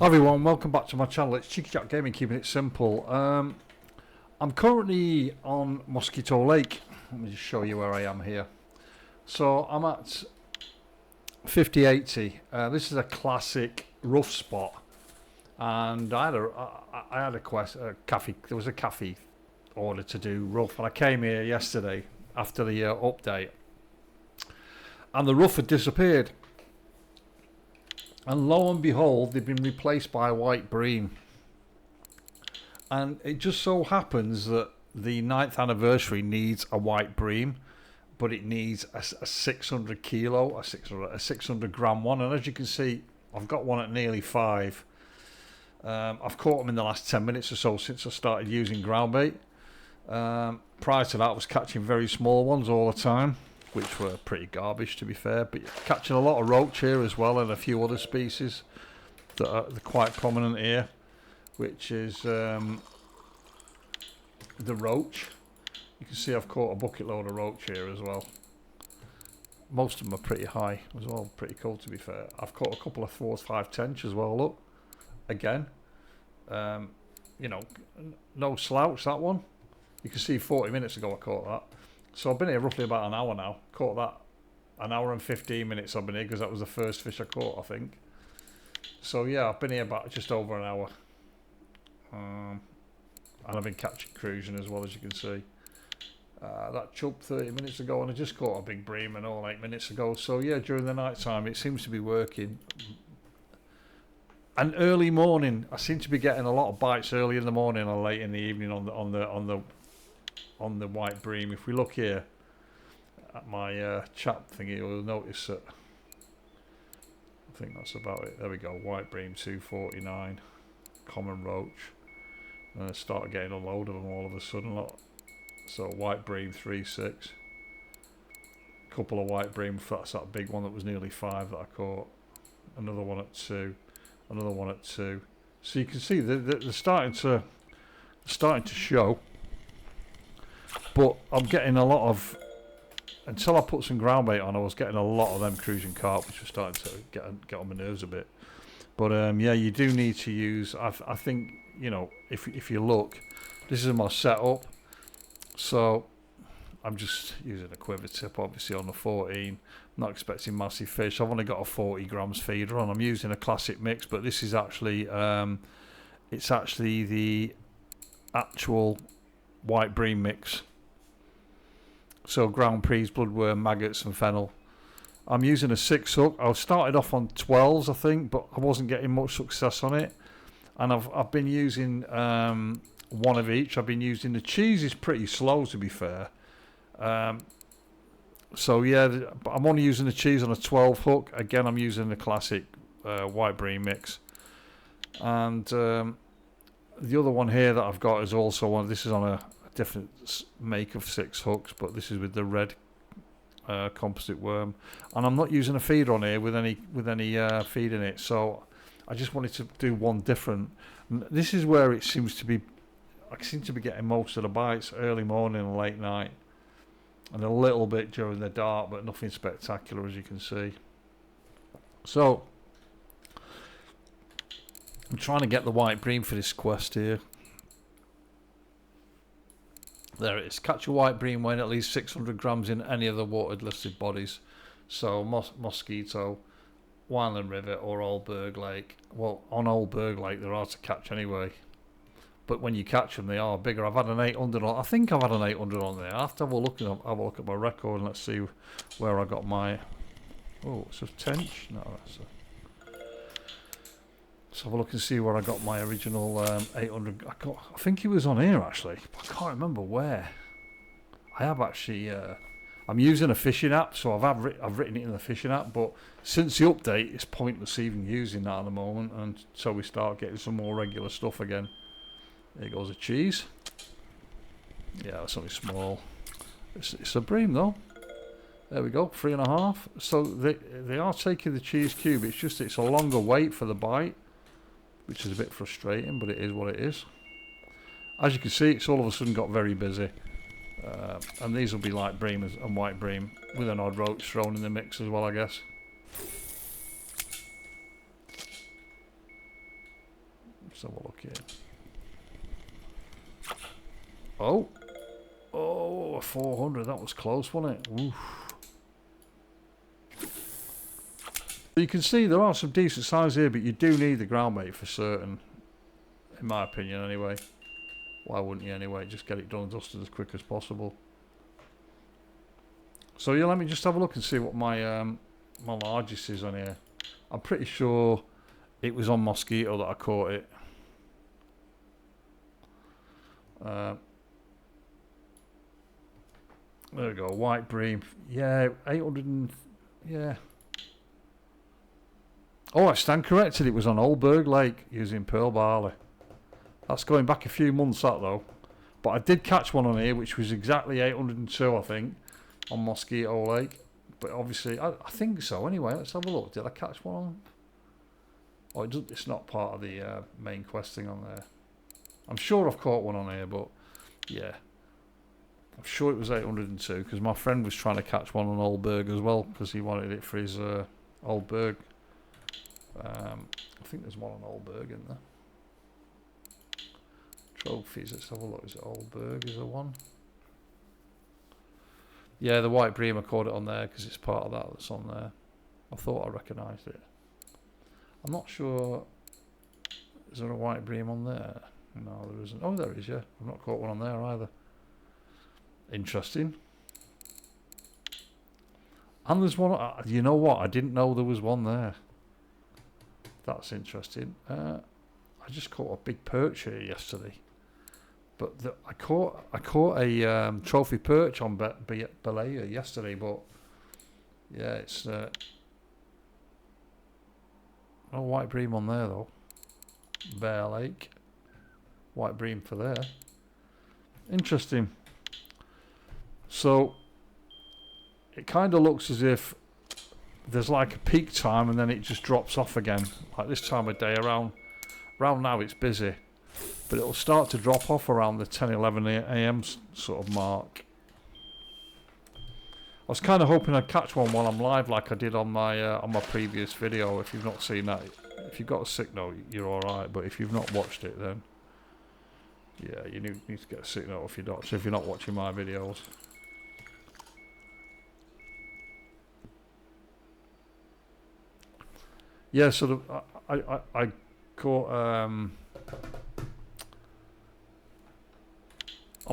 Hi everyone, welcome back to my channel. It's Cheeky Jack Gaming, keeping it simple. I'm currently on Mosquito Lake. Let me just show you where I am here. So I'm at 5080. This is a classic rough spot, and I had a cafe. There was a cafe order to do rough, and I came here yesterday after the update, and the rough had disappeared. And lo and behold, they've been replaced by white bream. And it just so happens that the 9th anniversary needs a white bream, but it needs a 600 kilo, a 600 gram one. And as you can see, I've got one at nearly 5. I've caught them in the last 10 minutes or so since I started using ground bait. Prior to that, I was catching very small ones all the time, which were pretty garbage to be fair, but catching a lot of roach here as well, and a few other species that are quite prominent here, which is the roach. You can see I've caught a bucket load of roach here as well. Most of them are pretty high as well, pretty cool to be fair. I've caught a couple of 4s, 5 tench as well, look, again, you know, no slouch that one. You can see 40 minutes ago I caught that. So I've been here roughly about an hour now. Caught that an hour and 15 minutes I've been here, because that was the first fish I caught, I think. So yeah, I've been here about just over an hour. And I've been catching cruising as well, as you can see. That chub 30 minutes ago, and I just caught a big bream and all 8 minutes ago. So yeah, during the night time it seems to be working. And early morning, I seem to be getting a lot of bites early in the morning or late in the evening on the white bream. If we look here at my chat thingy, you'll notice that I think that's about it. There we go, white bream 249, common roach, and I started getting a load of them all of a sudden. Look. So white bream 3.6, couple of white bream, that's that big one that was nearly 5 that I caught, another one at 2, another one at 2. So you can see they're starting to show. But I'm getting a lot of, until I put some ground bait on, I was getting a lot of them cruising carp, which was starting to get on my nerves a bit. But yeah, you do need to use, I think, you know, if you look, this is my setup. So I'm just using a quiver tip, obviously, on the 14. I'm not expecting massive fish. I've only got a 40 grams feeder on. I'm using a classic mix, but this is actually, it's actually the actual white bream mix. So ground prees, bloodworm, maggots and fennel. I'm using a 6 hook. I started off on 12s, I think, but I wasn't getting much success on it. And I've been using one of each. I've been using the cheese is pretty slow, to be fair. So yeah, but I'm only using the cheese on a 12 hook. Again, I'm using the classic white bream mix. And the other one here that I've got is also one. This is on a different make of 6 hooks, but this is with the red composite worm, and I'm not using a feeder on here with any feed in it, so I just wanted to do one different. This is where it seems to be, I seem to be getting most of the bites early morning and late night, and a little bit during the dark, but nothing spectacular, as you can see. So I'm trying to get the white bream for this quest here. There it is. Catch a white bream weighing at least 600 grams in any of the watered listed bodies. So Mosquito, Wineland River or Old Berg Lake. Well, on Old Berg Lake they're hard to catch anyway. But when you catch them, they are bigger. I've had an 800 on. I think I've had an 800 on there. I have to have a look at my record and let's see where I got my. Oh, it's a tench. No, that's a. Let's have a look and see where I got my original 800. I think he was on here actually. I can't remember where. I have actually. I'm using a fishing app, so I've written it in the fishing app. But since the update, it's pointless even using that at the moment, and so we start getting some more regular stuff again. There goes a cheese. Yeah, that's only small. It's a bream though. There we go, 3.5. So they are taking the cheese cube. It's just it's a longer wait for the bite, which is a bit frustrating, but it is what it is. As you can see, it's all of a sudden got very busy. And these will be light bream and white bream with an odd roach thrown in the mix as well, I guess. Let's have a look here. Oh. Oh, 400. That was close, wasn't it? Oof. You can see there are some decent size here, but you do need the ground bait for certain. In my opinion, anyway. Why wouldn't you anyway? Just get it done and dusted as quick as possible. So yeah, let me just have a look and see what my my largest is on here. I'm pretty sure it was on mosquito that I caught it. There we go, white bream. Yeah, 800 and... yeah. Oh, I stand corrected. It was on Oldberg Lake using pearl barley. That's going back a few months, that though. But I did catch one on here, which was exactly 802, I think, on Mosquito Lake. But obviously, I think so anyway. Let's have a look. Did I catch one on? Oh, it's not part of the main quest thing on there. I'm sure I've caught one on here, but yeah. I'm sure it was 802 because my friend was trying to catch one on Oldberg as well because he wanted it for his Oldberg. I think there's one on Oldberg in there. Trophies, let's have a look. Is it Oldberg? Is there one? Yeah, the white bream, I caught it on there because it's part of that that's on there. I thought I recognised it. I'm not sure. Is there a white bream on there? No, there isn't. Oh, there is, yeah. I've not caught one on there either. Interesting. And there's one. You know what? I didn't know there was one there. That's interesting. I just caught a big perch here yesterday, but I caught a trophy perch on Belaya yesterday. But yeah, it's no white bream on there though. Bear Lake, white bream for there. Interesting. So it kind of looks as if there's like a peak time and then it just drops off again. Like this time of day, around now it's busy, but it'll start to drop off around the 10-11 a.m. sort of mark. I was kind of hoping I'd catch one while I'm live, like I did on my previous video. If you've not seen that, if you've got a sick note, you're all right. But if you've not watched it, then yeah, you need to get a sick note if you're not watching my videos. Yeah, so I caught on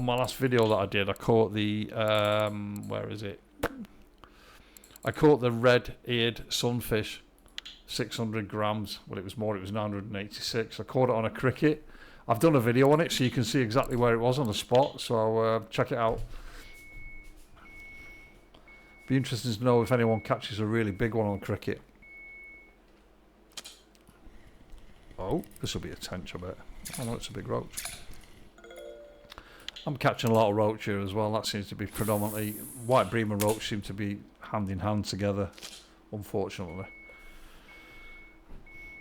my last video that I did, I caught the where is it? I caught the red-eared sunfish, 600 grams. Well, it was more. It was 986. I caught it on a cricket. I've done a video on it, so you can see exactly where it was on the spot. So check it out. Be interesting to know if anyone catches a really big one on cricket. Oh, this will be a tench, I bet. Oh no, it's a big roach. I'm catching a lot of roach here as well. That seems to be predominantly... white bream and roach seem to be hand in hand together, unfortunately.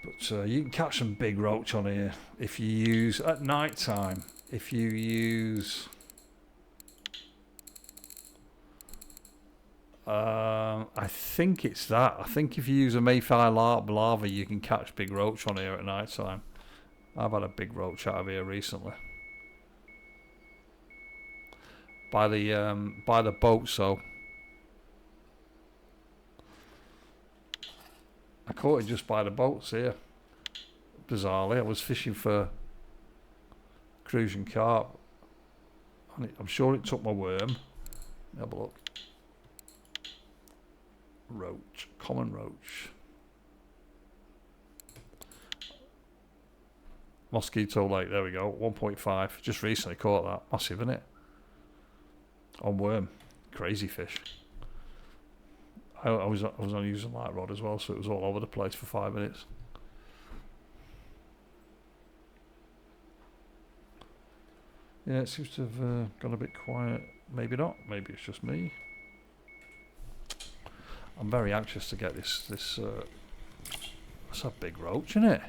But you can catch some big roach on here if you use... at night time, if you use... I think it's that. I think if you use a mayfly larva, you can catch big roach on here at night time. I've had a big roach out of here recently. By the boat, so I caught it just by the boats here. Bizarrely, I was fishing for cruising carp, and I'm sure it took my worm. Have a look. Roach, common roach. Mosquito Lake, there we go, 1.5. Just recently caught that. Massive, isn't it? On worm. Crazy fish. I was on using light rod as well, so it was all over the place for 5 minutes. Yeah, it seems to have gone a bit quiet. Maybe not. Maybe it's just me. I'm very anxious to get this. That's a big roach, isn't it?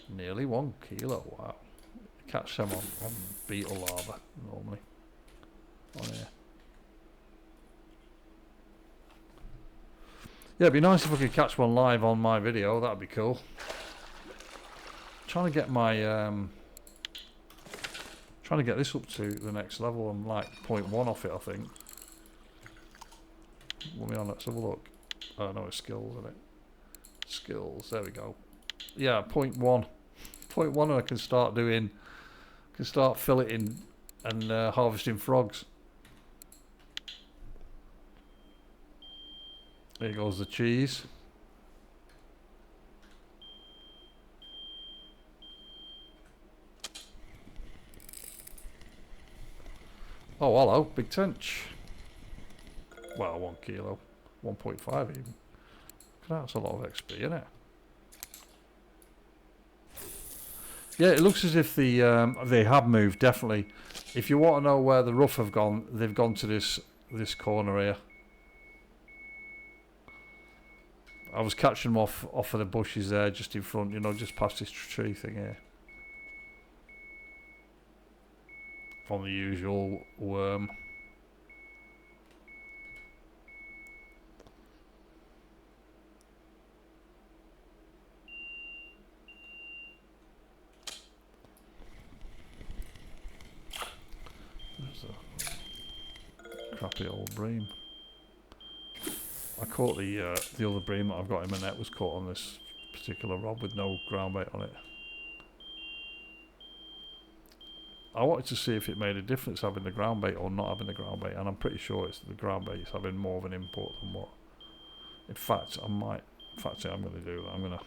Nearly 1 kilo. Wow. Catch them on beetle larva normally. On here. Yeah, it'd be nice if I could catch one live on my video. That'd be cool. trying to get my trying to get this up to the next level. I'm like 0.1 off it, I think. Let's have a look. Oh no, it's skills, isn't it? Skills, there we go. Yeah, 0.1. 0.1 and I can start doing, filleting and harvesting frogs. There goes the cheese. Oh, hello, big tench. Well, 1 kilo. 1.5 even. That's a lot of XP, isn't it? Yeah, it looks as if they have moved, definitely. If you want to know where the rough have gone, they've gone to this corner here. I was catching them off of the bushes there, just in front, you know, just past this tree thing here. From the usual worm. There's a crappy old bream. I caught the other bream that I've got in my net was caught on this particular rod with no ground bait on it. I wanted to see if it made a difference having the ground bait or not having the ground bait, and I'm pretty sure it's the ground bait is having more of an input than what. In fact, I'm going to do that. I'm going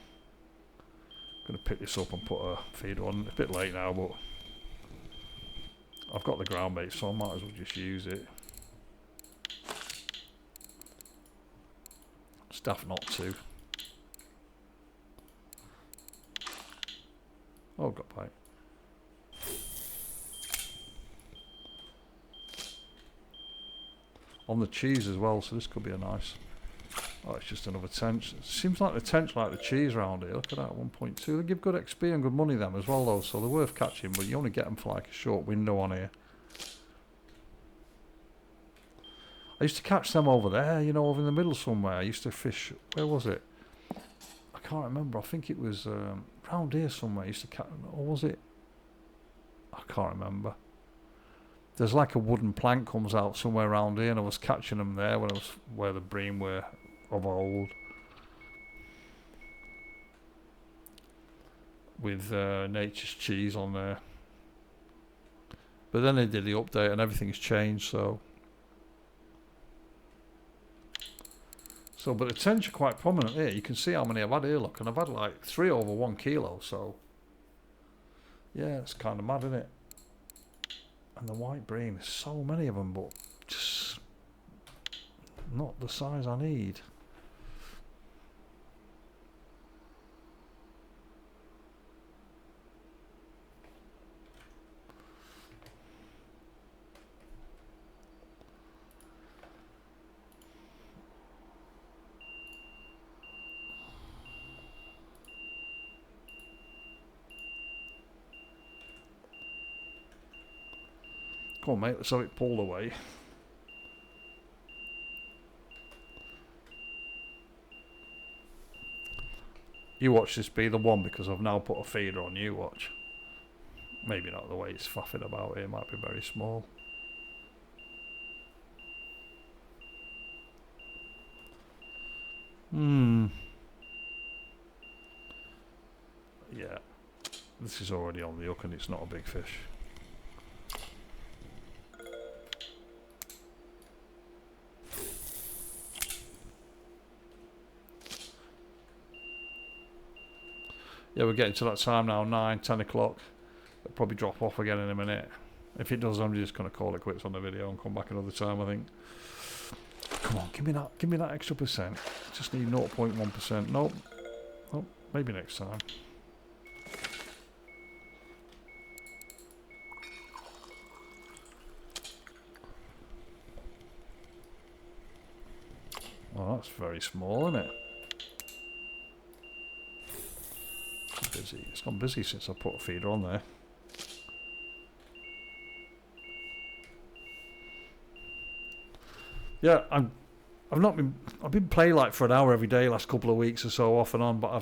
to pick this up and put a feeder on. It's a bit late now, but I've got the ground bait, so I might as well just use it. It's daft not to. Oh, got bite. On the cheese as well, so this could be a nice. Oh, it's just another tench. It seems like the tench like the cheese round here. Look at that, 1.2. They give good XP and good money them as well though, so they're worth catching, but you only get them for like a short window on here. I used to catch them over there, you know, over in the middle somewhere. I used to fish, where was it? I can't remember, I think it was round here somewhere. I used to catch, or was it? I can't remember. There's like a wooden plank comes out somewhere around here, and I was catching them there when I was where the bream were of old. With Nature's Cheese on there. But then they did the update and everything's changed, so. But the tench are quite prominent here. You can see how many I've had here, look, and I've had like 3 over 1 kilo, so. Yeah, it's kind of mad, isn't it? And the white bream, there's so many of them, but just not the size I need. Come on, mate, let's have it pulled away. You watch this be the one, because I've now put a feeder on. You watch. Maybe not the way it's faffing about here, it might be very small. Yeah. This is already on the hook and it's not a big fish. Yeah, we're getting to that time now, 9, 10 o'clock. It'll probably drop off again in a minute. If it does, I'm just going to call it quits on the video and come back another time, I think. Come on, give me that extra percent. Just need 0.1%. Nope. Oh, maybe next time. Well, that's very small, isn't it? Busy. It's gone busy since I put a feeder on there. Yeah, I've been playing like for an hour every day last couple of weeks or so, off and on, but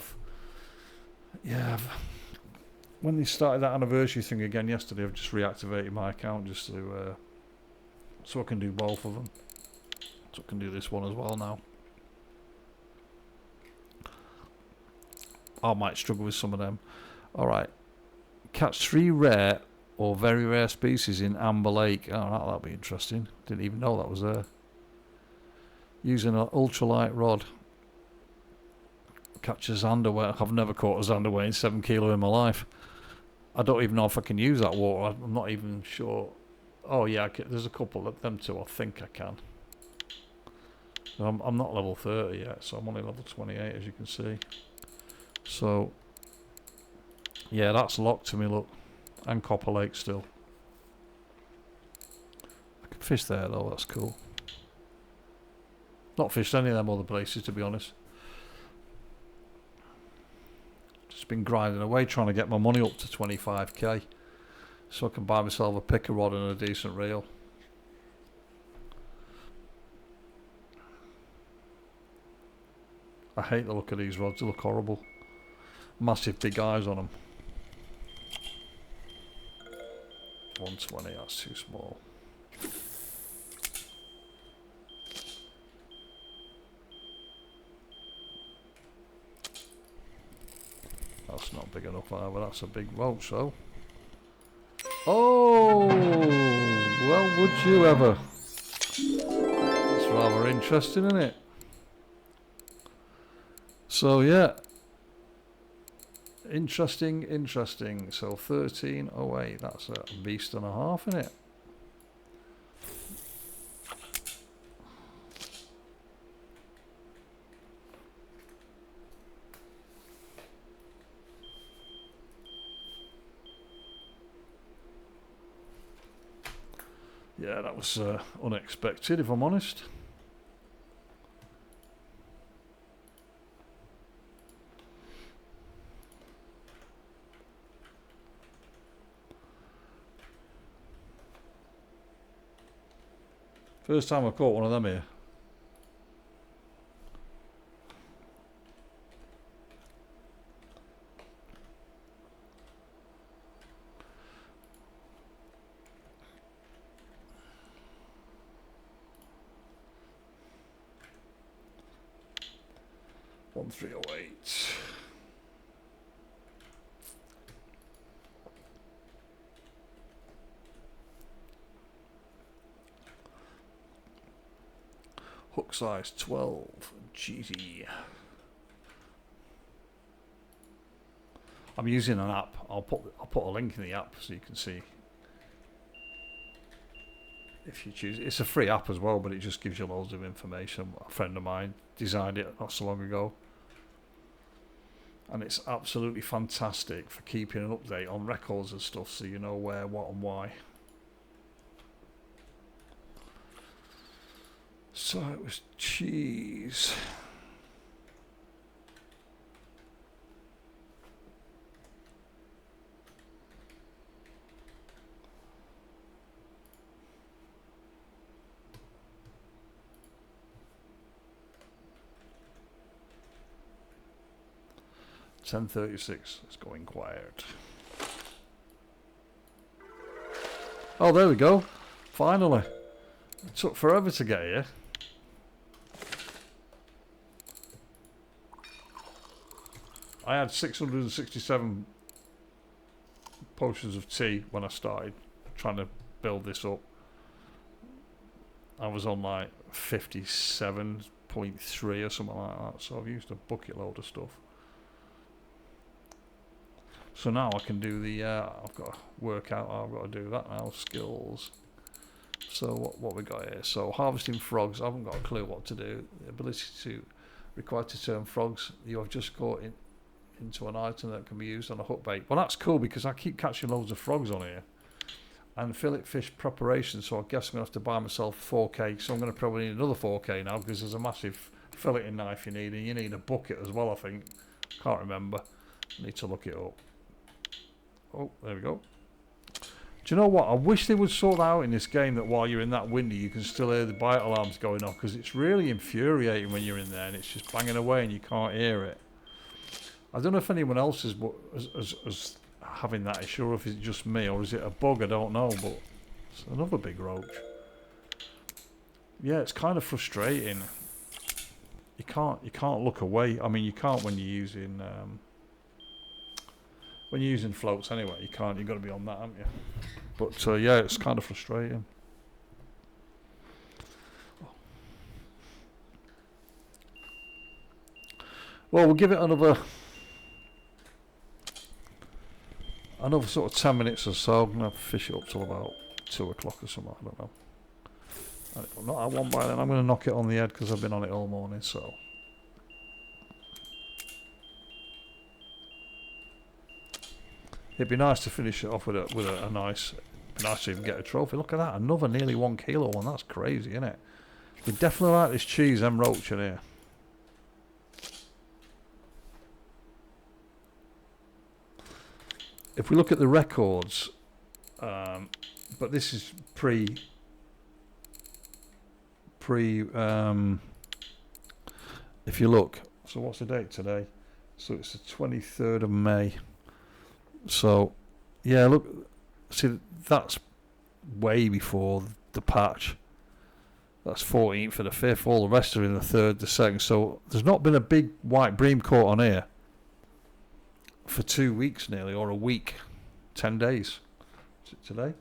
when they started that anniversary thing again yesterday, I've just reactivated my account just to so I can do both of them. So I can do this one as well now. I might struggle with some of them. Alright. Catch 3 rare or very rare species in Amber Lake. Oh, that'll be interesting. Didn't even know that was there. Using an ultralight rod. Catch a zanderway. I've never caught a zanderway in 7 kilo in my life. I don't even know if I can use that water. I'm not even sure. Oh yeah, there's a couple of them too. I think I can. I'm not level 30 yet, so I'm only level 28 as you can see. So yeah, that's locked to me, look. And Copper Lake still. I can fish there though, that's cool. Not fished any of them other places, to be honest. Just been grinding away trying to get my money up to 25k so I can buy myself a picker rod and a decent reel. I hate the look of these rods, they look horrible. Massive big eyes on them. 120, that's too small. That's not big enough either, that's a big roach though. Oh, well, would you ever? That's rather interesting, isn't it? So yeah, interesting. So 1308, that's a beast and a half, isn't it? Yeah, that was unexpected, if I'm honest. First time I caught one of them here. One 308. Hook size 12 GT. I'm using an app. I'll put a link in the app so you can see if you choose. It's a free app as well, but it just gives you loads of information. A friend of mine designed it not so long ago, and it's absolutely fantastic for keeping an update on records and stuff, so you know where, what, and why. So it was cheese. $10.36. It's going quiet. Oh, there we go. Finally. It took forever to get here. I had 667 potions of tea when I started trying to build this up. I was on like 57.3 or something like that, so I've used a bucket load of stuff. So now I can do the, I've got to work out how I've got to do that now, skills. So what we got here? So harvesting frogs, I haven't got a clue what to do. The ability to, required to turn frogs you have just caught into an item that can be used on a hook bait. Well, that's cool because I keep catching loads of frogs on here. And fillet fish preparation, so I guess I'm going to have to buy myself 4K, so I'm going to probably need another 4K now because there's a massive filleting knife you need, and you need a bucket as well, I think. Can't remember. Need to look it up. Oh, there we go. Do you know what? I wish they would sort out in this game that while you're in that window you can still hear the bite alarms going off, because it's really infuriating when you're in there and it's just banging away and you can't hear it. I don't know if anyone else has having that issue, or if it's just me, or is it a bug, I don't know, but it's another big roach. Yeah, it's kind of frustrating. You can't look away. I mean, you can't when you're using floats anyway. You can't. You've got to be on that, haven't you? But yeah, it's kind of frustrating. Well, we'll give it another sort of 10 minutes or so. I'm gonna fish it up till about 2 o'clock or something. I don't know. And if I'm not at one by then, I'm gonna knock it on the head because I've been on it all morning. So. It'd be nice to finish it off with a nice. It'd be nice to even get a trophy. Look at that, another nearly 1 kilo one. That's crazy, isn't it? We definitely like this cheese and roach in here. If we look at the records, but this is pre. If you look, so what's the date today? So it's the 23rd of May. So, yeah, look, see, that's way before the patch. That's 14th for the 5th. All the rest are in the 3rd, the 2nd. So there's not been a big white bream caught on here for 2 weeks nearly, or a week, 10 days. Is it today?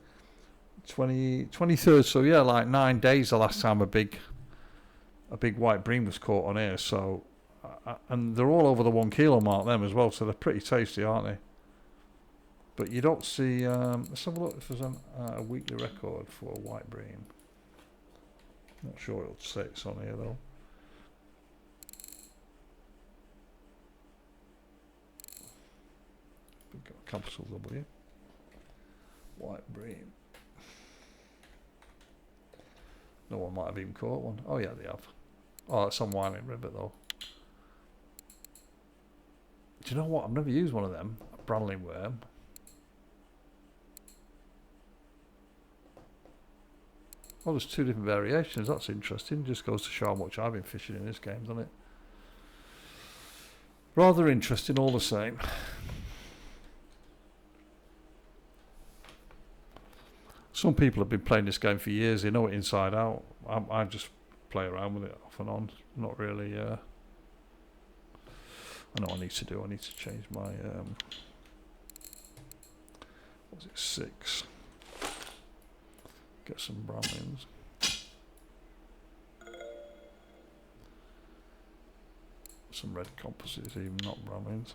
23rd. So yeah, like 9 days the last time a big white bream was caught on here. So, and they're all over the 1 kilo mark them as well. So they're pretty tasty, aren't they? But you don't see. Let's have a look if there's a weekly record for white bream. Not sure it'll say it's on here though. We've got a capital W. White bream. No one might have even caught one. Oh yeah, they have. Oh, it's on Wyoming River though. Do you know what? I've never used one of them. A Branley worm. Oh, there's 2 different variations. That's interesting. Just goes to show how much I've been fishing in this game, doesn't it? Rather interesting all the same. Some people have been playing this game for years. They know it inside out. I just play around with it off and on. Not really. I know what I need to do. I need to change my. What was it, 6? Get some Bramlins. Some red composites, even not Bramlins.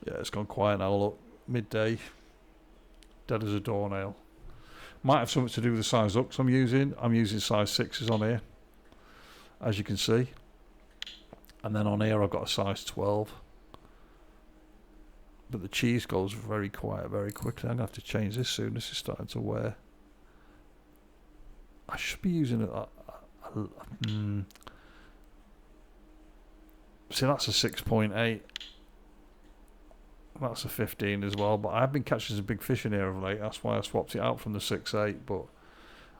Yeah, it's gone quiet now. Look, midday, dead as a doornail. Might have something to do with the size hooks I'm using. I'm using size 6s on here, as you can see. And then on here I've got a size 12. But the cheese goes very quiet very quickly. I'm going to have to change this soon. This is starting to wear. I should be using see, that's a 6.8. That's a 15 as well. But I've been catching some big fish in here of late. That's why I swapped it out from the 6.8. But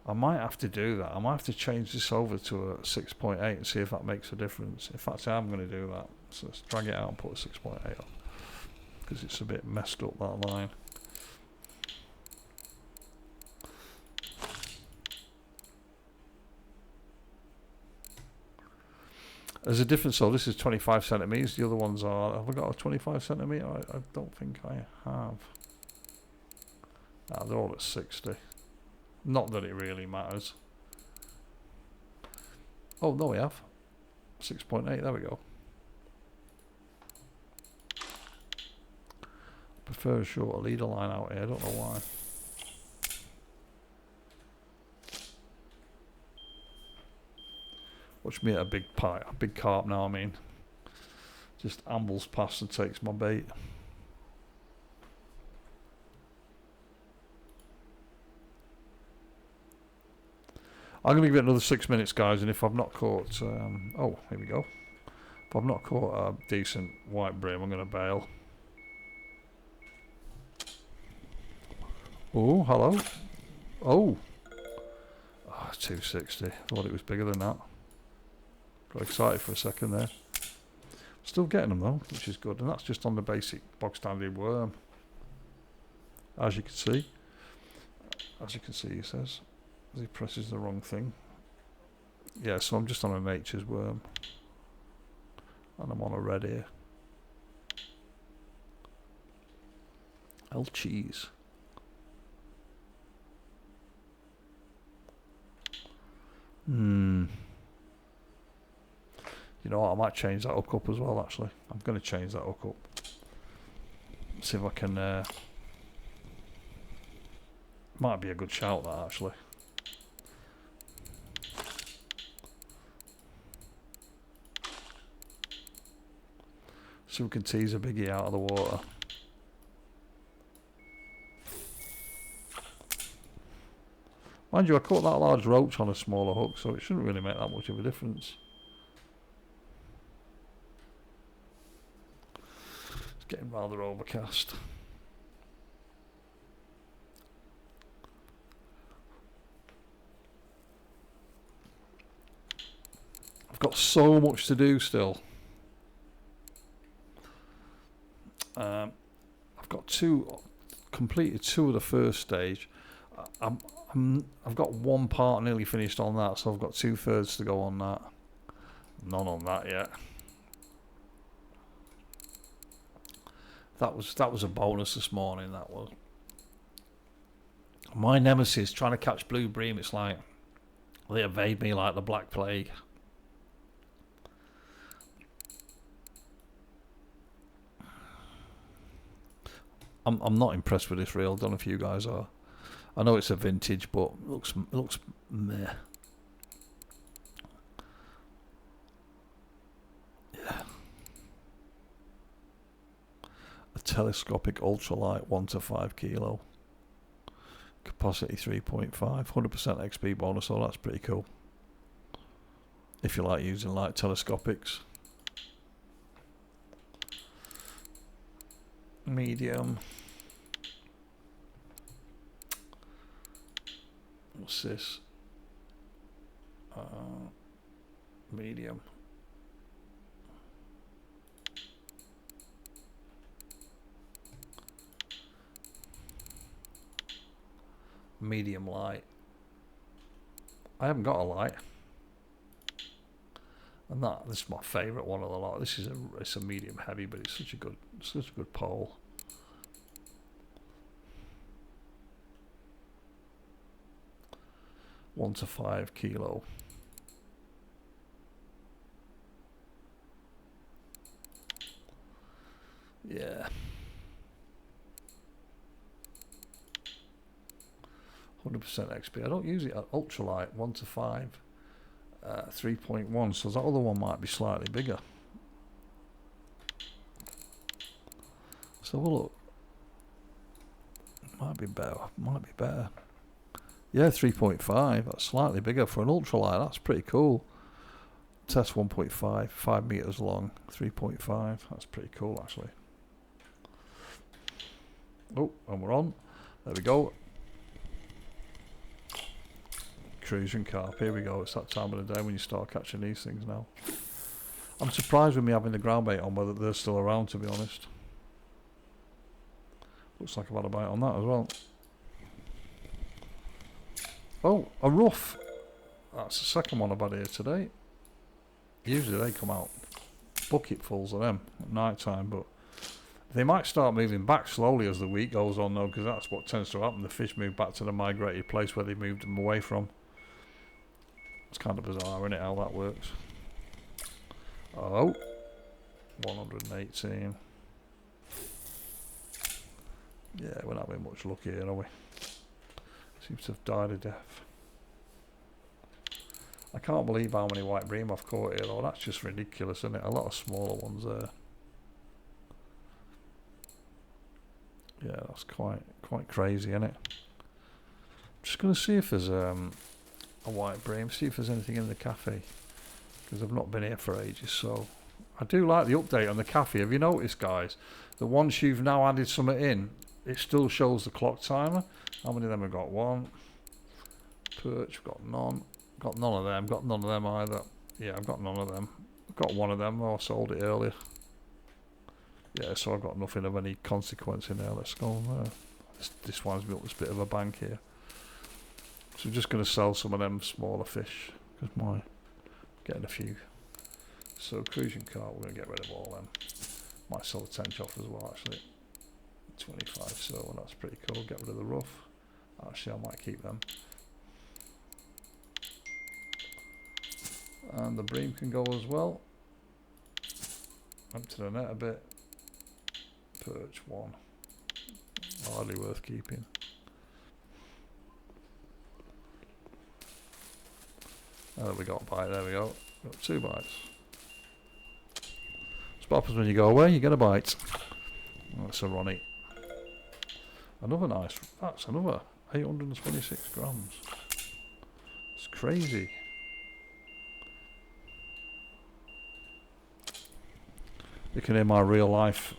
I might have to do that. I might have to change this over to a 6.8 and see if that makes a difference. In fact, I'm going to do that. So let's drag it out and put a 6.8 on, because it's a bit messed up, that line. There's a difference though. This is 25 centimetres. The other ones are. Have I got a 25 centimetre? I don't think I have. Nah, they're all at 60. Not that it really matters. Oh no, we have 6.8. There we go. Prefer a shorter leader line out here. I don't know why. Watch me at a big pike, a big carp now. I mean, just ambles past and takes my bait. I'm going to give it another 6 minutes, guys, and if I've not caught, oh, here we go. If I've not caught a decent white bream, I'm going to bail. Oh, hello. Oh, 260. Thought it was bigger than that. Got excited for a second there. Still getting them though, which is good. And that's just on the basic bog standard worm. As you can see. As you can see, he says. As he presses the wrong thing. Yeah, so I'm just on a nature's worm. And I'm on a red here. Cheese. You know what, I might change that hook up as well actually. I'm going to change that hook up. See if I can... might be a good shout that actually. So we can tease a biggie out of the water. Mind you, I caught that large roach on a smaller hook, so it shouldn't really make that much of a difference. It's getting rather overcast. I've got so much to do still. I've got completed two of the first stage. I've got one part nearly finished on that, so I've got 2/3 to go on that. None on that yet. That was a bonus this morning. That was my nemesis. Trying to catch blue bream. It's like they evade me like the Black Plague. I'm not impressed with this reel. Don't know if you guys are. I know it's a vintage, but it looks meh. Yeah. A telescopic ultralight 1 to 5 kilo. Capacity 3.5. 100% XP bonus, so that's pretty cool. If you like using like telescopics. Medium. What's this? Medium. Medium light. I haven't got a light. And this is my favourite one of the lot. This is it's a medium heavy, but it's such a good pole. One to 5 kilo. Yeah. 100% XP. I don't use it at ultralight 1 to 5. 3.1, so that other one might be slightly bigger. So we'll look. Might be better. Yeah, 3.5. That's slightly bigger for an ultralight. That's pretty cool. Test 1.5, 5 meters long, 3.5. That's pretty cool actually. Oh, and we're on. There we go. Cruising carp, here we go. It's that time of the day when you start catching these things now. I'm surprised with me having the ground bait on whether they're still around, to be honest. Looks like I've had a bite on that as well. Oh, a rough. That's the second one I've had here today. Usually they come out bucketfuls of them at night time, but they might start moving back slowly as the week goes on though, because that's what tends to happen. The fish move back to the migrated place where they moved them away from. It's kind of bizarre, isn't it, how that works? Oh, 118. Yeah, we're not having much luck here, are we? Seems to have died a death. I can't believe how many white bream I've caught here though. That's just ridiculous, isn't it? A lot of smaller ones there. Yeah, that's quite crazy, isn't it? Just going to see if there's a white bream, see if there's anything in the cafe, because I've not been here for ages. So I do like the update on the cafe. Have you noticed, guys, that once you've now added something in, it still shows the clock timer? How many of them have got? One. Perch, got none. Got none of them. Got none of them either. Yeah, I've got none of them. I've got one of them, though. I sold it earlier. Yeah, so I've got nothing of any consequence in there. Let's go. This one's built this bit of a bank here. So I'm just going to sell some of them smaller fish. Because my getting a few. So cruising cart, we're going to get rid of all them. Might sell the tench off as well, actually. 25 silver, that's pretty cool. Get rid of the rough. Actually, I might keep them. And the bream can go as well. Empty the net a bit. Perch 1. Hardly worth keeping. Oh, we got a bite, there we go. Got 2 bites. What happens when you go away? You get a bite. Oh, that's a Ronnie. Another nice. That's another 826 grams. It's crazy. You can hear my real life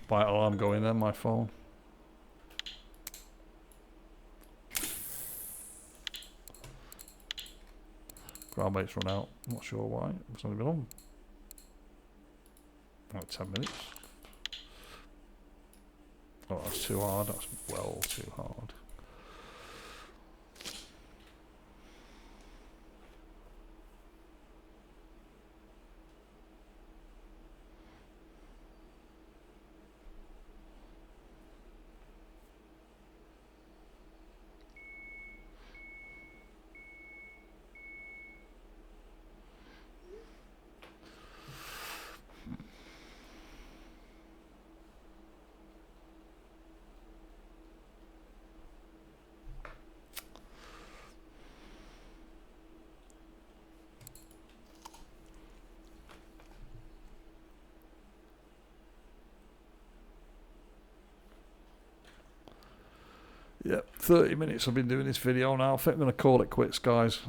bite alarm going there, my phone. Ground bait's run out. I'm not sure why. It's only been on like 10 minutes. Oh, that's too hard. That's well too hard. Yep, 30 minutes I've been doing this video now. I think I'm going to call it quits, guys.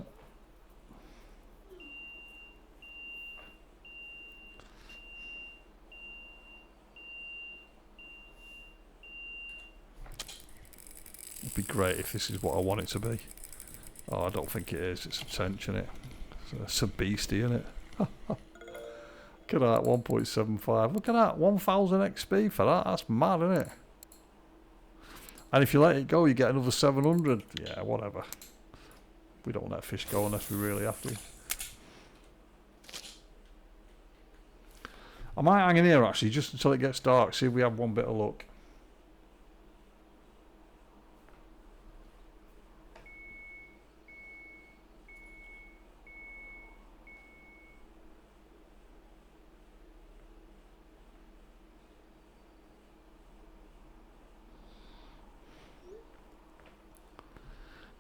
It'd be great if this is what I want it to be. Oh, I don't think it is. It's a tench, isn't it? It's a beastie, isn't it? Look at that, 1.75. Look at that, 1000 XP for that. That's mad, isn't it? And if you let it go, you get another 700. Yeah, whatever. We don't let fish go unless we really have to. I might hang in here, actually, just until it gets dark. See if we have one bit of luck.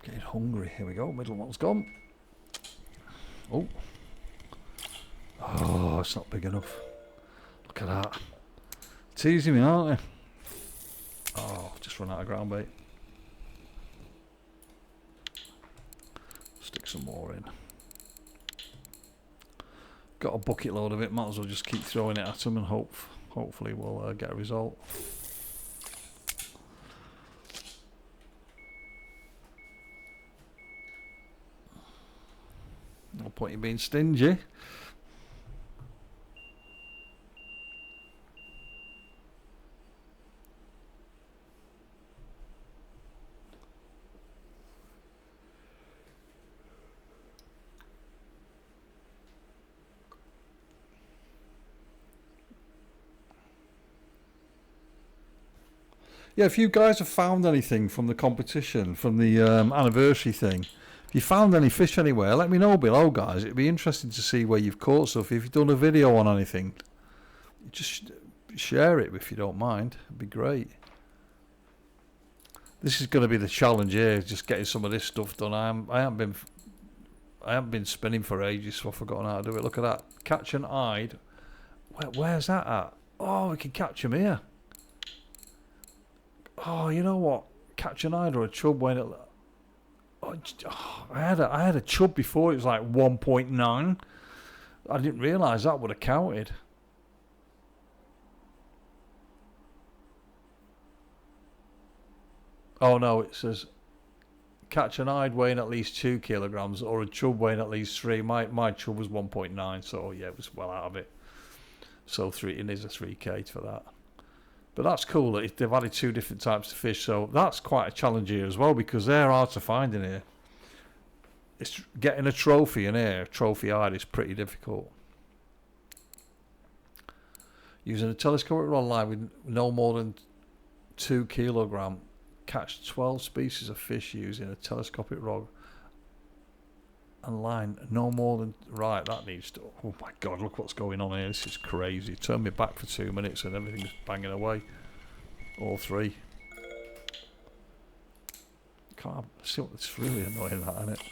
Getting hungry. Here we go. Middle one's gone. Oh. Oh, it's not big enough. Look at that. Teasing me, aren't they? Oh, just run out of ground bait. Stick some more in. Got a bucket load of it. Might as well just keep throwing it at them and hopefully we'll get a result. No point in being stingy. Yeah, if you guys have found anything from the competition, from the anniversary thing, if you found any fish anywhere, let me know below, guys. It'd be interesting to see where you've caught stuff. If you've done a video on anything, just share it if you don't mind. It'd be great. This is going to be the challenge here, just getting some of this stuff done. I haven't been spinning for ages, so I've forgotten how to do it. Look at that, catch an eyed. Where's that at? Oh, we can catch them here. Oh, you know what? Catch an eyed or a chub when it. Oh, I had a chub before. It was like 1.9. I didn't realise that would have counted. Oh no, it says catch an hide weighing at least 2 kilograms or a chub weighing at least 3. My chub was 1.9, so yeah, it was well out of it. So it needs a 3K for that. But that's cool that they've added 2 different types of fish, so that's quite a challenge here as well, because they're hard to find in here. It's getting a trophy in here, trophy hide, is pretty difficult. Using a telescopic rod line with no more than 2 kilogram, catch 12 species of fish using a telescopic rod and line no more than... Right, that needs to... Oh my god, look what's going on here. This is crazy. Turn me back for 2 minutes and everything's banging away. All 3. Can't see what... It's really annoying, that, isn't it?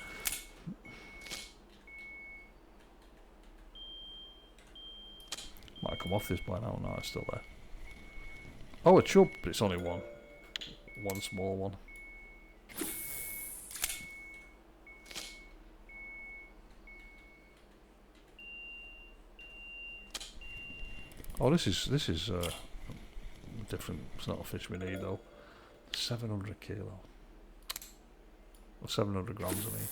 Might come off this by now. No, it's still there. Oh, a chub, but it's only one. One small one. Oh, this is different. It's not a fish we need though. 700 kilo. Or 700 grams, I mean.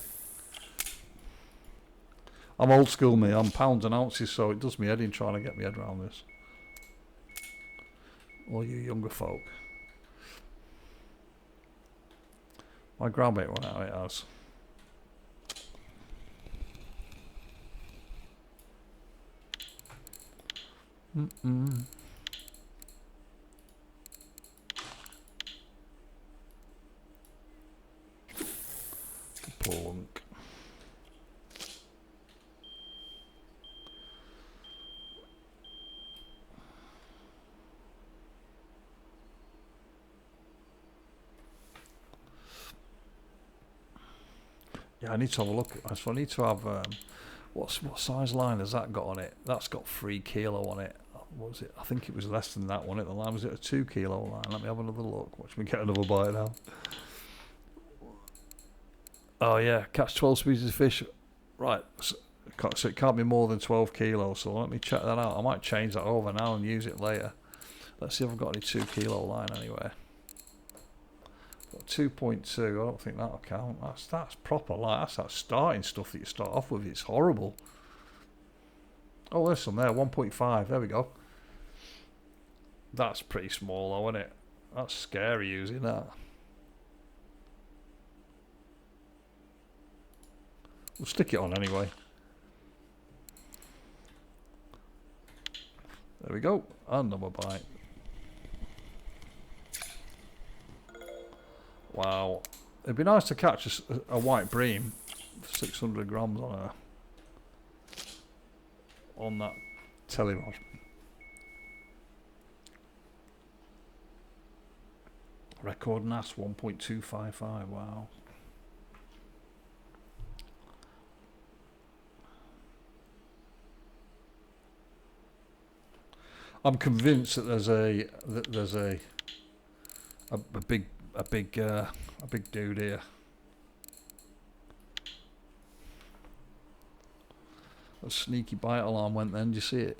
I'm old school, me. I'm pounds and ounces, so it does me head in trying to get my head around this. All you younger folk. My groundbait run out, it has. Plunk. Yeah, I need to have a look. So I need to have what size line has that got on it? That's got 3 kilo on it. What was it? I think it was less than that one. The line was it a 2 kilo line? Let me have another look. Watch me get another bite now. Oh yeah, catch 12 species of fish. Right, so it can't be more than 12 kilos. So let me check that out. I might change that over now and use it later. Let's see if I've got any 2 kilo line anywhere. 2.2, I don't think that'll count. That's proper, like that's that starting stuff that you start off with. It's horrible. Oh, there's some there, 1.5. There we go. That's pretty small though, isn't it? That's scary using that. We'll stick it on anyway. There we go. Another bite. Wow. It'd be nice to catch a white bream, 600 grams on that telly rod. Record NAS 1.255. Wow. I'm convinced that there's a big dude here. A sneaky bite alarm went then. Do you see it?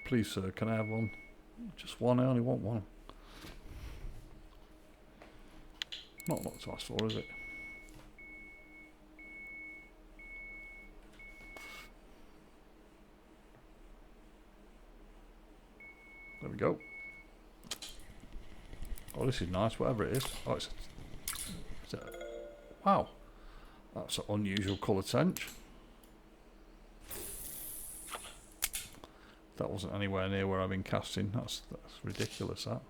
Please, sir, can I have one? Just one, I only want one. Not a lot to ask for, is it? There we go. Oh, this is nice, whatever it is. Oh, it's wow. That's an unusual colour tench. That wasn't anywhere near where I've been casting. That's ridiculous, that.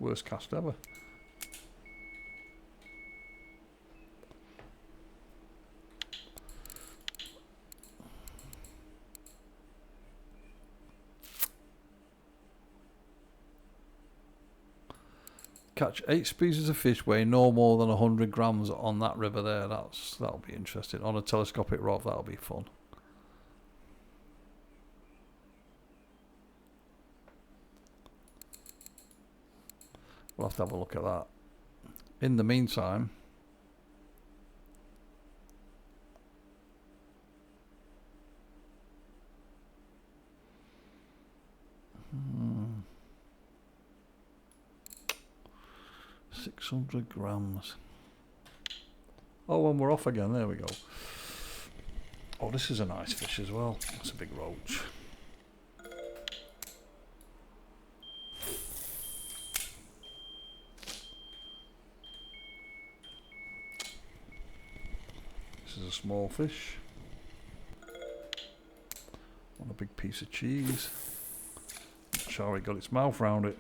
Worst cast ever. Catch 8 species of fish weighing no more than 100 grams on that river there. That'll be interesting. On a telescopic rod, that'll be fun. We'll have to have a look at that. In the meantime, hmm, 600 grams. Oh, and we're off again. There we go. Oh, this is a nice fish as well. That's a big roach. This is a small fish. On a big piece of cheese. Not sure how it got its mouth round it.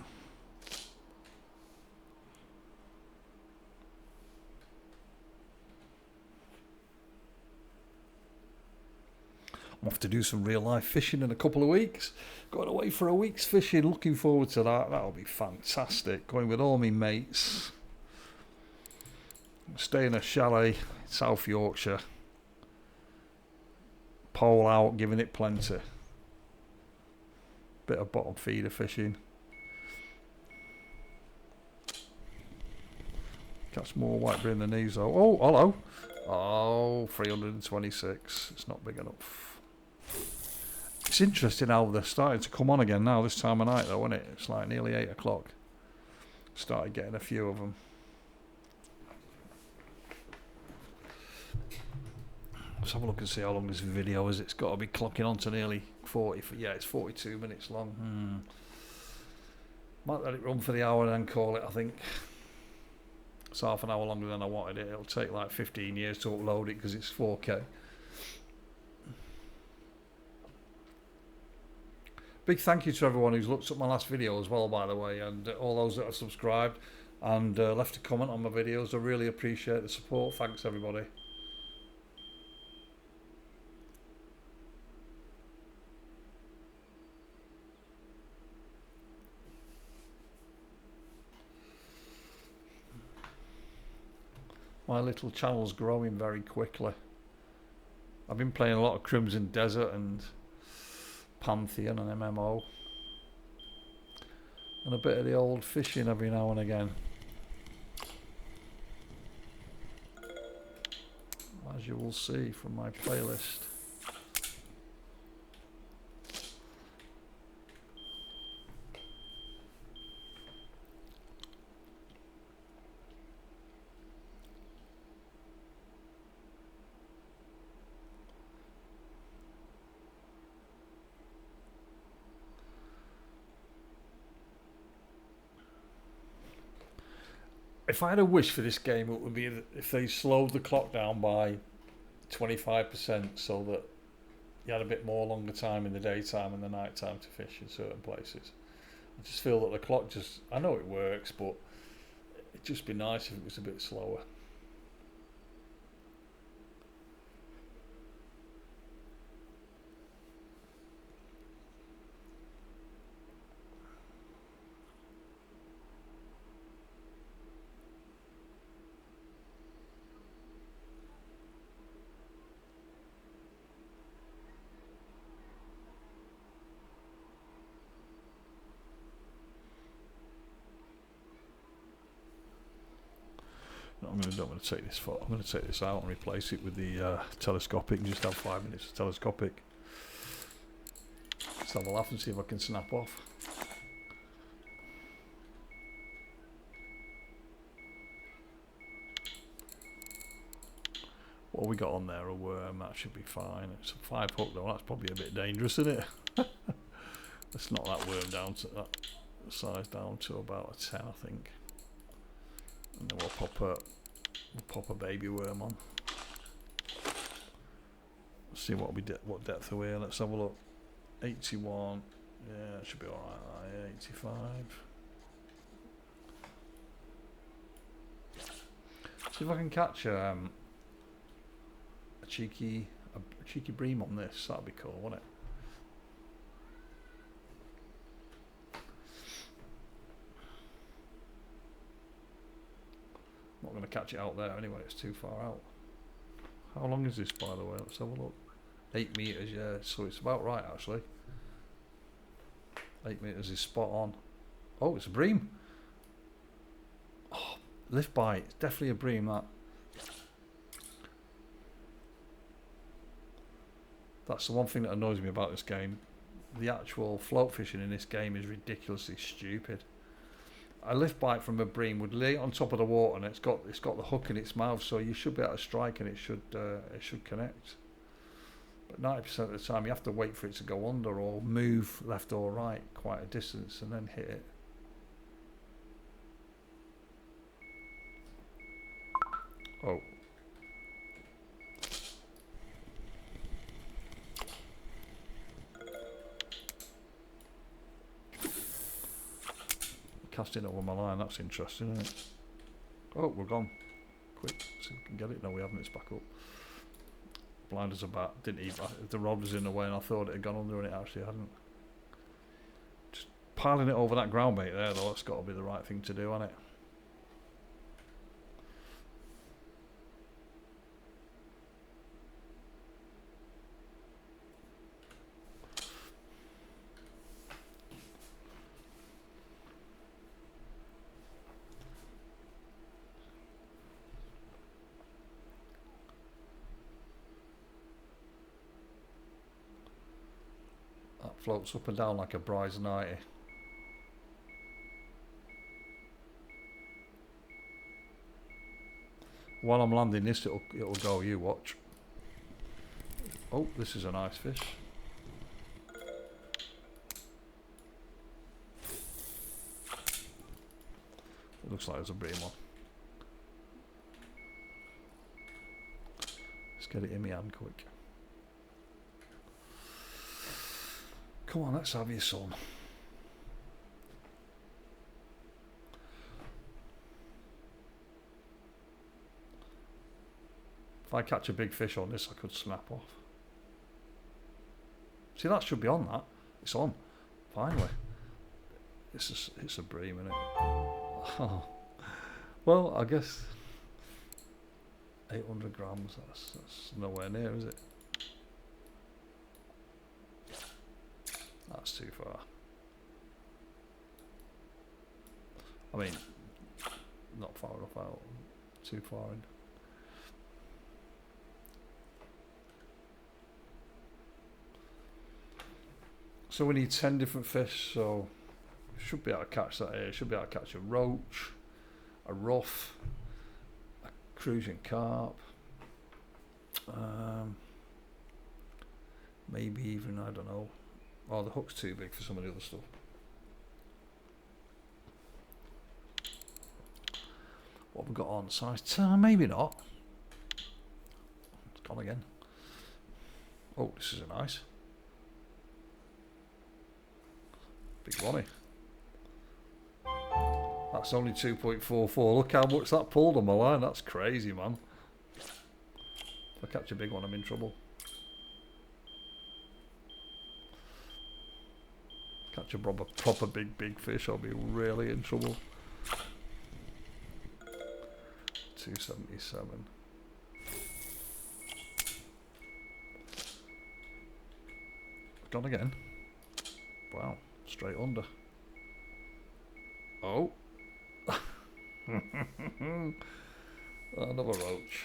I'm off to do some real life fishing in a couple of weeks. Going away for a week's fishing. Looking forward to that. That'll be fantastic. Going with all my mates. Stay in a chalet in South Yorkshire. Pole out, giving it plenty. Bit of bottom feeder fishing. Catch more white bream than these though. Oh, hello. Oh, 326. It's not big enough. It's interesting how they're starting to come on again now this time of night though, isn't it? It's like nearly 8 o'clock. Started getting a few of them. Let's have a look and see how long this video is. It's got to be clocking on to nearly 40. Yeah, it's 42 minutes long. Might let it run for the hour and then call it, I think. It's half an hour longer than I wanted it. It'll take like 15 years to upload it because it's 4K. Big thank you to everyone who's looked at my last video as well, by the way, and all those that have subscribed and left a comment on my videos. I really appreciate the support. Thanks, everybody. My little channel's growing very quickly. I've been playing a lot of Crimson Desert and Pantheon and MMO. And a bit of the old fishing every now and again. As you will see from my playlist. If I had a wish for this game, it would be if they slowed the clock down by 25% so that you had a bit more longer time in the daytime and the night time to fish in certain places. I just feel that the clock just, I know it works, but it'd just be nice if it was a bit slower. I'm going to take this photo. I'm going to take this out and replace it with the telescopic and just have 5 minutes of telescopic. Just have a laugh and see if I can snap off. What we got on there, a worm, that should be fine. It's a 5 hook though, that's probably a bit dangerous, isn't it? Let's knock that worm down to that size down to about a 10, I think. And then we'll pop a baby worm on. Let's see what depth are we in. Let's have a look. 81. Yeah, it should be alright. 85. See if I can catch a cheeky bream on this. That'd be cool, wouldn't it? going to catch it out there anyway, it's too far out. How long is this, by the way? Let's have a look. 8 metres, yeah, so it's about right actually. 8 metres is spot on. Oh, it's a bream. Oh, lift bite, it's definitely a bream, that. That's the one thing that annoys me about this game. The actual float fishing in this game is ridiculously stupid. A lift bite from a bream would lay on top of the water, and it's got the hook in its mouth, so you should be able to strike and it should connect. But 90% of the time you have to wait for it to go under or move left or right quite a distance and then hit it. Oh. Casting over my line, that's interesting, isn't it? Oh, we're gone. Quick, see if we can get it. No, we haven't, it's back up. Blind as a bat, didn't eat that. The rod was in the way and I thought it had gone under and it actually hadn't. Just piling it over that ground bait there though, that's got to be the right thing to do, hasn't it? Floats up and down like a bride's nightie. While I'm landing this, it'll go. You watch. Oh, this is a nice fish. It looks like there's a bream on. Let's get it in my hand quick. Come on, let's have your son. If I catch a big fish on this, I could snap off. See, that should be on, that. It's on. Finally. It's a bream, isn't it? Oh. Well, I guess 800 grams, that's nowhere near, is it? That's too far. I mean, not far enough out. Too far in. So we need 10 different fish, so should be able to catch that here. Should be able to catch a roach, a ruff, a cruising carp, maybe even, I don't know. Oh, the hook's too big for some of the other stuff. What have we got on? Size 10? Maybe not. It's gone again. Oh, this is a nice. Big one. That's only 2.44. Look how much that pulled on my line. That's crazy, man. If I catch a big one, I'm in trouble. Catch a proper big fish, I'll be really in trouble. 277. Gone again. Wow, straight under. Oh. Another roach.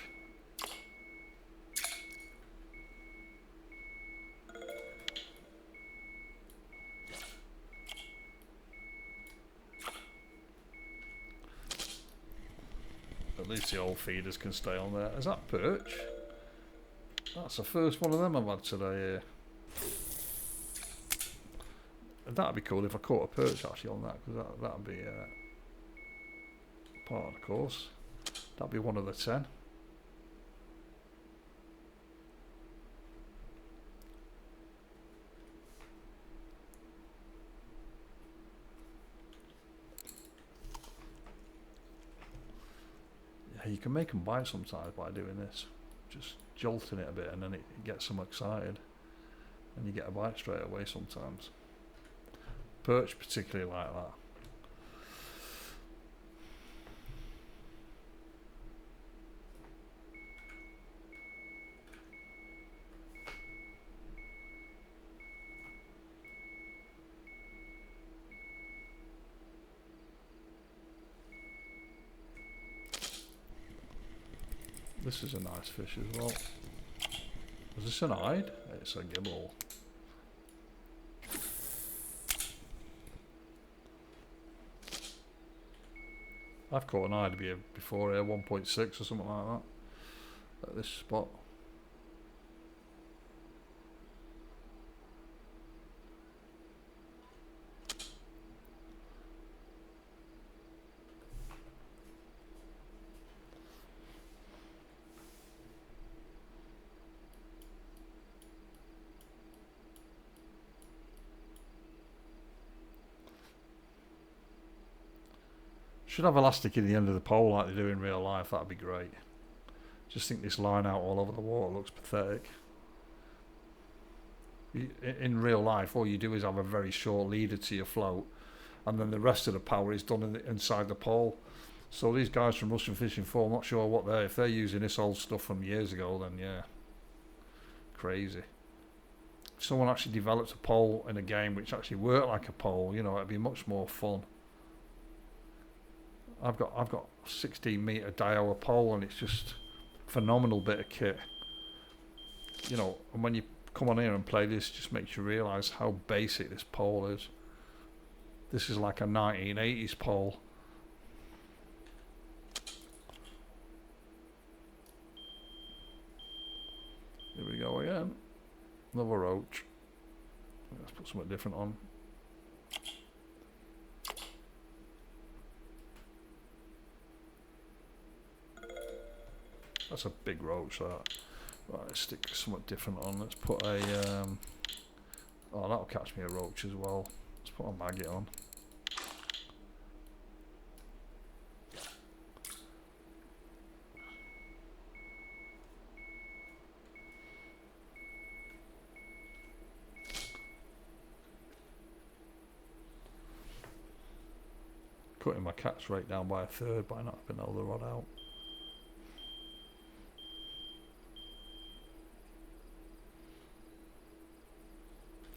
At least the old feeders can stay on there. Is that perch? That's the first one of them I've had today. That'd be cool if I caught a perch actually on that, because that'd be part of the course. That'd be one of the 10. You can make them bite sometimes by doing this, just jolting it a bit, and then it gets them excited and you get a bite straight away sometimes. Perch particularly like that. This is a nice fish as well. Is this an hide? It's a gibble. I've caught an hide before here, 1.6 or something like that, at this spot. Should have elastic in the end of the pole like they do in real life, that'd be great. Just think this line out all over the water looks pathetic. In real life, all you do is have a very short leader to your float, and then the rest of the power is done inside the pole. So these guys from Russian Fishing 4, I'm not sure what if they're using this old stuff from years ago, then yeah, crazy. If someone actually developed a pole in a game which actually worked like a pole, you know, it'd be much more fun. I've got 16 meter diameter pole, and it's just a phenomenal bit of kit. You know, and when you come on here and play this, it just makes you realise how basic this pole is. This is like a 1980s pole. Here we go again. Another roach. Let's put something different on. That's a big roach, that. Right, let's stick something different on. Let's put a... oh, that'll catch me a roach as well. Let's put a maggot on. Cutting my catch rate down by a third by not having all the rod out.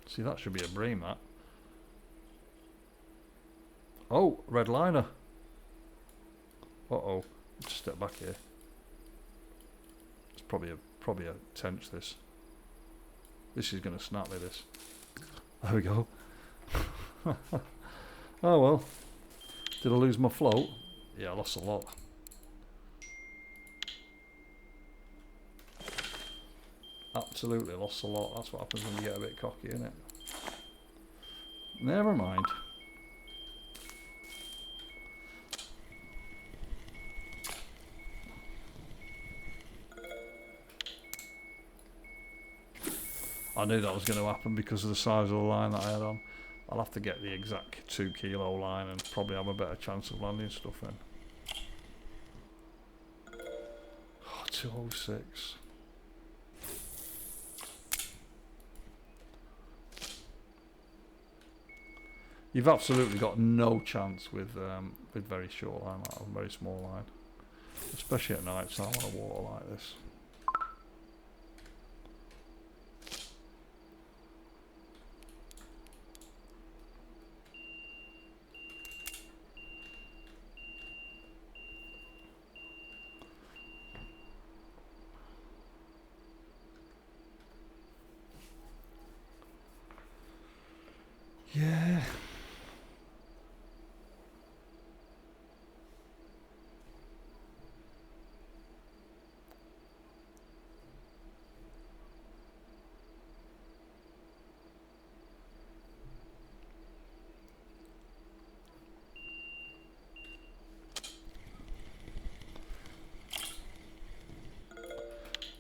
See, that should be a bream, that. Oh, red liner. Uh-oh. Just step back here. It's probably a tench, this. This is going to snap me, this. There we go. Oh well. Did I lose my float? Yeah, I lost a lot. Absolutely lost a lot. That's what happens when you get a bit cocky, isn't it? Never mind. I knew that was going to happen because of the size of the line that I had on. I'll have to get the exact 2 kilo line and probably have a better chance of landing stuff in. Oh, 206. You've absolutely got no chance with very short line, like a very small line, especially at night time on a water like this. Yeah.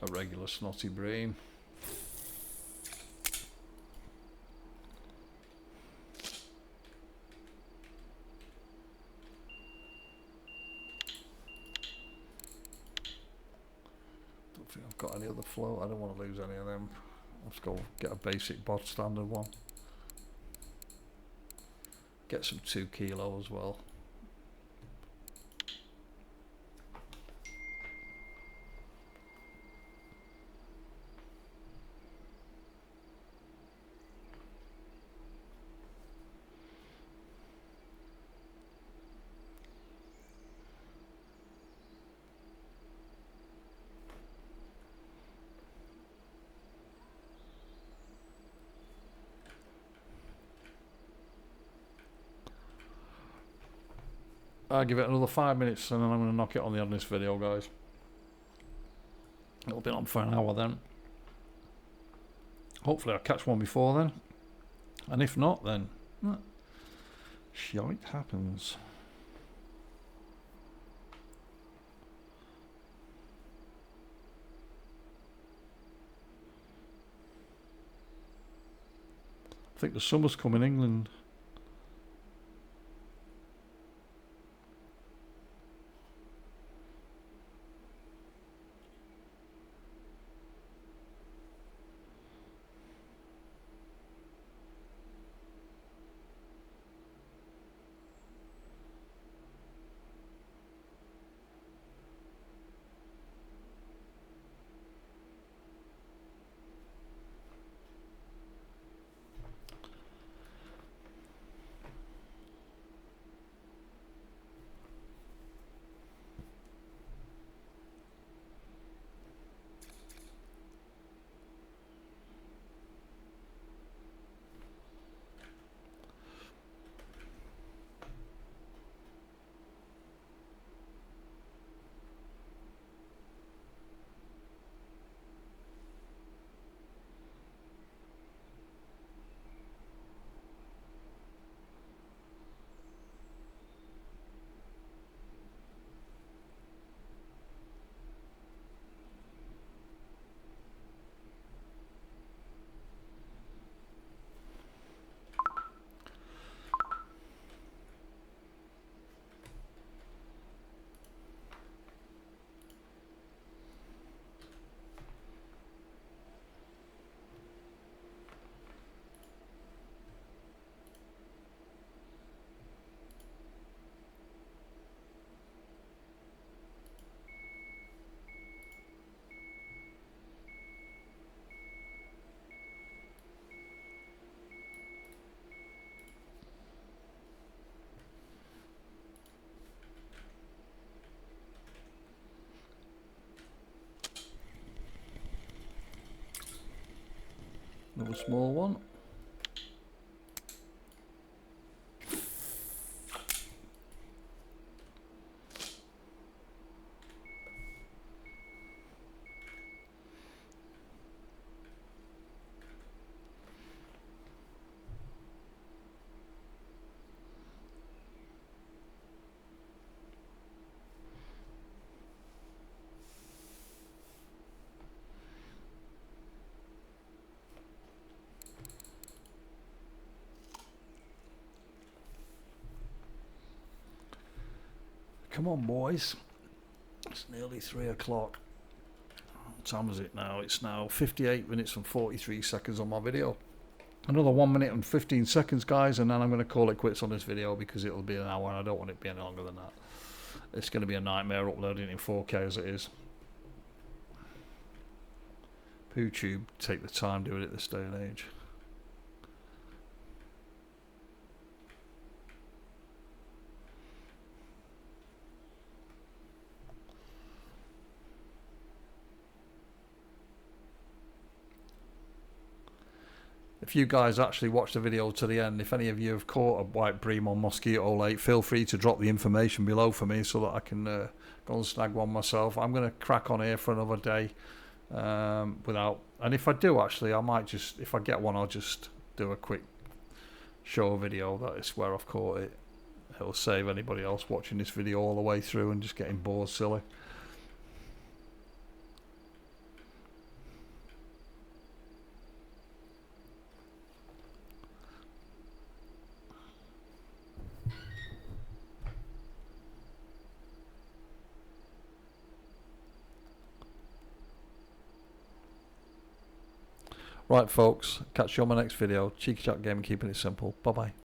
A regular snotty bream. Don't think I've got any other float. I don't want to lose any of them. Let's go get a basic bod standard one. Get some 2 kilo as well. I'll give it another 5 minutes and then I'm going to knock it on the end of this video, guys. It'll be on for an hour then. Hopefully I'll catch one before then. And if not, then shite happens. I think the summer's come in England. Another small one. Come on, boys. It's nearly 3 o'clock. What time is it now? It's now 58 minutes and 43 seconds on my video. Another 1 minute and 15 seconds, guys, and then I'm going to call it quits on this video because it'll be an hour and I don't want it to be any longer than that. It's going to be a nightmare uploading in 4K as it is. YouTube take the time doing it this day and age. If you guys actually watch the video to the end, if any of you have caught a white bream on Mosquito Lake, feel free to drop the information below for me so that I can go and snag one myself. I'm going to crack on here for another day without, and if I do actually, I might just, if I get one, I'll just do a quick show video that is where I've caught it. It'll save anybody else watching this video all the way through and just getting bored silly. Right, folks, catch you on my next video. Cheeky Chat Gaming, keeping it simple. Bye bye.